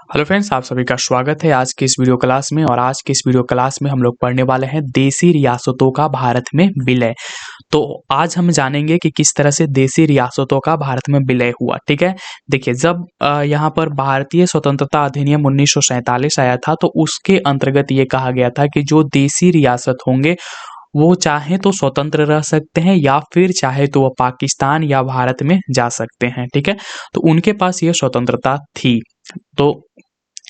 Hello friends, आप सभी का स्वागत है आज की इस वीडियो क्लास में। और आज की इस वीडियो क्लास में हम लोग पढ़ने वाले हैं देशी रियासतों का भारत में विलय। तो आज हम जानेंगे कि किस तरह से देशी रियासतों का भारत में विलय हुआ। ठीक है, देखिए जब यहाँ पर भारतीय स्वतंत्रता अधिनियम 1947 आया था तो उसके अंतर्गत ये कहा गया था कि जो देशी रियासत होंगे वो चाहे तो स्वतंत्र रह सकते हैं या फिर चाहे तो वो पाकिस्तान या भारत में जा सकते हैं। ठीक है, तो उनके पास ये स्वतंत्रता थी। तो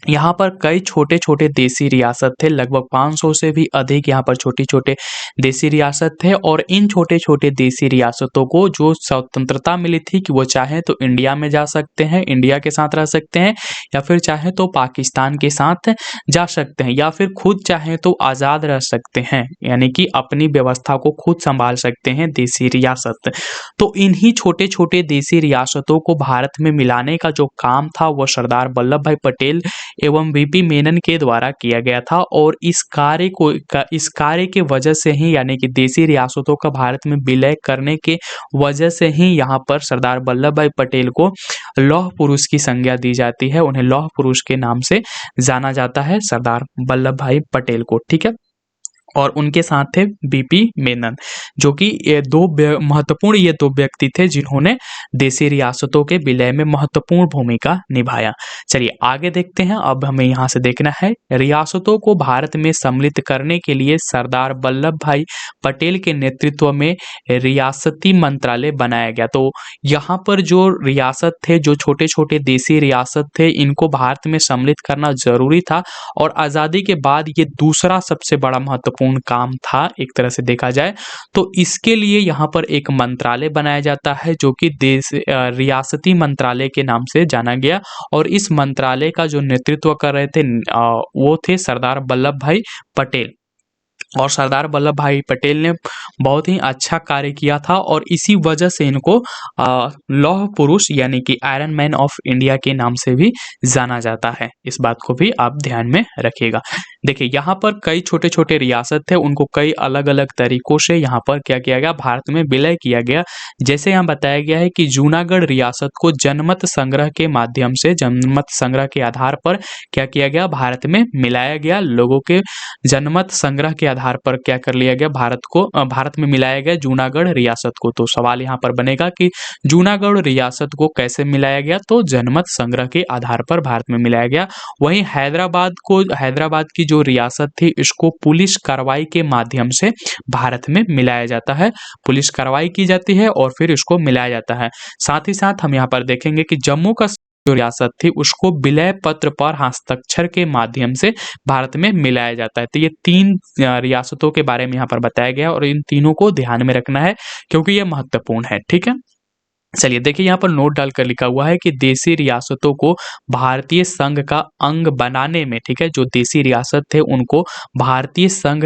यहाँ पर कई छोटे छोटे देशी रियासत थे, लगभग 500 से भी अधिक यहाँ पर छोटे छोटे देशी रियासत थे। और इन छोटे छोटे देशी रियासतों को जो स्वतंत्रता मिली थी कि वो चाहे तो इंडिया में जा सकते हैं, इंडिया के साथ रह सकते हैं, या फिर चाहे तो पाकिस्तान के साथ जा सकते हैं, या फिर खुद चाहे तो आज़ाद रह सकते हैं, यानी कि अपनी व्यवस्था को खुद संभाल सकते हैं देशी रियासत। तो इन्हीं छोटे छोटे देशी रियासतों को भारत में मिलाने का जो काम था वो सरदार वल्लभ भाई पटेल एवं वीपी मेनन के द्वारा किया गया था। और इस कार्य के वजह से ही, यानी कि देशी रियासतों का भारत में विलय करने के वजह से ही यहाँ पर सरदार वल्लभ भाई पटेल को लौह पुरुष की संज्ञा दी जाती है। उन्हें लौह पुरुष के नाम से जाना जाता है, सरदार वल्लभ भाई पटेल को। ठीक है, और उनके साथ थे बीपी मेनन, जो कि ये दो व्यक्ति थे जिन्होंने देशी रियासतों के विलय में महत्वपूर्ण भूमिका निभाया। चलिए आगे देखते हैं। अब हमें यहाँ से देखना है रियासतों को भारत में सम्मिलित करने के लिए सरदार वल्लभ भाई पटेल के नेतृत्व में रियासती मंत्रालय बनाया गया। तो यहाँ पर जो रियासत थे, जो छोटे छोटे देशी रियासत थे, इनको भारत में सम्मिलित करना जरूरी था। और आज़ादी के बाद ये दूसरा सबसे बड़ा महत्वपूर्ण काम था एक तरह से देखा जाए तो। इसके लिए यहाँ पर एक मंत्रालय बनाया जाता है जो कि रियासती मंत्रालय के नाम से जाना गया। और इस मंत्रालय का जो नेतृत्व कर रहे थे वो थे सरदार वल्लभ भाई पटेल। और सरदार वल्लभ भाई पटेल ने बहुत ही अच्छा कार्य किया था और इसी वजह से इनको लौह पुरुष यानी कि आयरन मैन ऑफ इंडिया के नाम से भी जाना जाता है। इस बात को भी आप ध्यान में रखिएगा। देखिए यहाँ पर कई छोटे छोटे रियासत थे, उनको कई अलग अलग तरीकों से यहाँ पर क्या किया गया, भारत में विलय किया गया। जैसे यहाँ बताया गया है कि जूनागढ़ रियासत को जनमत संग्रह के माध्यम से, जनमत संग्रह के आधार पर क्या किया गया, भारत में मिलाया गया। लोगों के जनमत संग्रह के आधार पर क्या कर लिया गया, भारत में मिलाया गया जूनागढ़ रियासत को। तो सवाल यहाँ पर बनेगा कि जूनागढ़ रियासत को कैसे मिलाया गया, तो जनमत संग्रह के आधार पर भारत में मिलाया गया। वहीं हैदराबाद की जो रियासत थी इसको पुलिस कार्रवाई के माध्यम से भारत में मिलाया जाता है। पुलिस कार्रवाई की जाती है और फिर इसको मिलाया जाता है। साथ ही साथ हम यहाँ पर देखेंगे कि जम्मू का जो रियासत थी उसको विलय पत्र पर हस्ताक्षर के माध्यम से भारत में मिलाया जाता है। तो ये तीन रियासतों के बारे में यहाँ पर बताया गया और इन तीनों को ध्यान में रखना है क्योंकि ये महत्वपूर्ण है। ठीक है, चलिए देखिए यहाँ पर नोट डालकर लिखा हुआ है कि देशी रियासतों को भारतीय संघ का अंग बनाने में, ठीक है, जो देशी रियासत थे उनको भारतीय संघ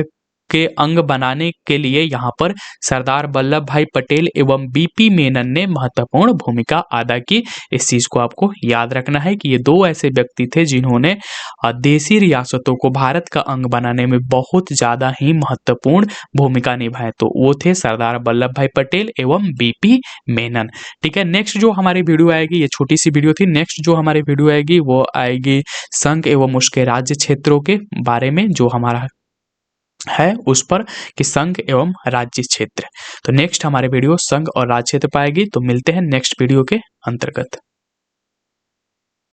के अंग बनाने के लिए यहाँ पर सरदार वल्लभ भाई पटेल एवं बीपी मेनन ने महत्वपूर्ण भूमिका अदा की। इस चीज को आपको याद रखना है कि ये दो ऐसे व्यक्ति थे जिन्होंने देशी रियासतों को भारत का अंग बनाने में बहुत ज्यादा ही महत्वपूर्ण भूमिका निभाई। तो वो थे सरदार वल्लभ भाई पटेल एवं बीपी मेनन। ठीक है, नेक्स्ट जो हमारी वीडियो आएगी, ये छोटी सी वीडियो थी, नेक्स्ट जो हमारी वीडियो आएगी वो आएगी संघ एवं उसके राज्य क्षेत्रों के बारे में, जो हमारा है उस पर कि संघ एवं राज्य क्षेत्र। तो नेक्स्ट हमारे वीडियो संघ और राज्य क्षेत्र पाएगी। तो मिलते हैं नेक्स्ट वीडियो के अंतर्गत।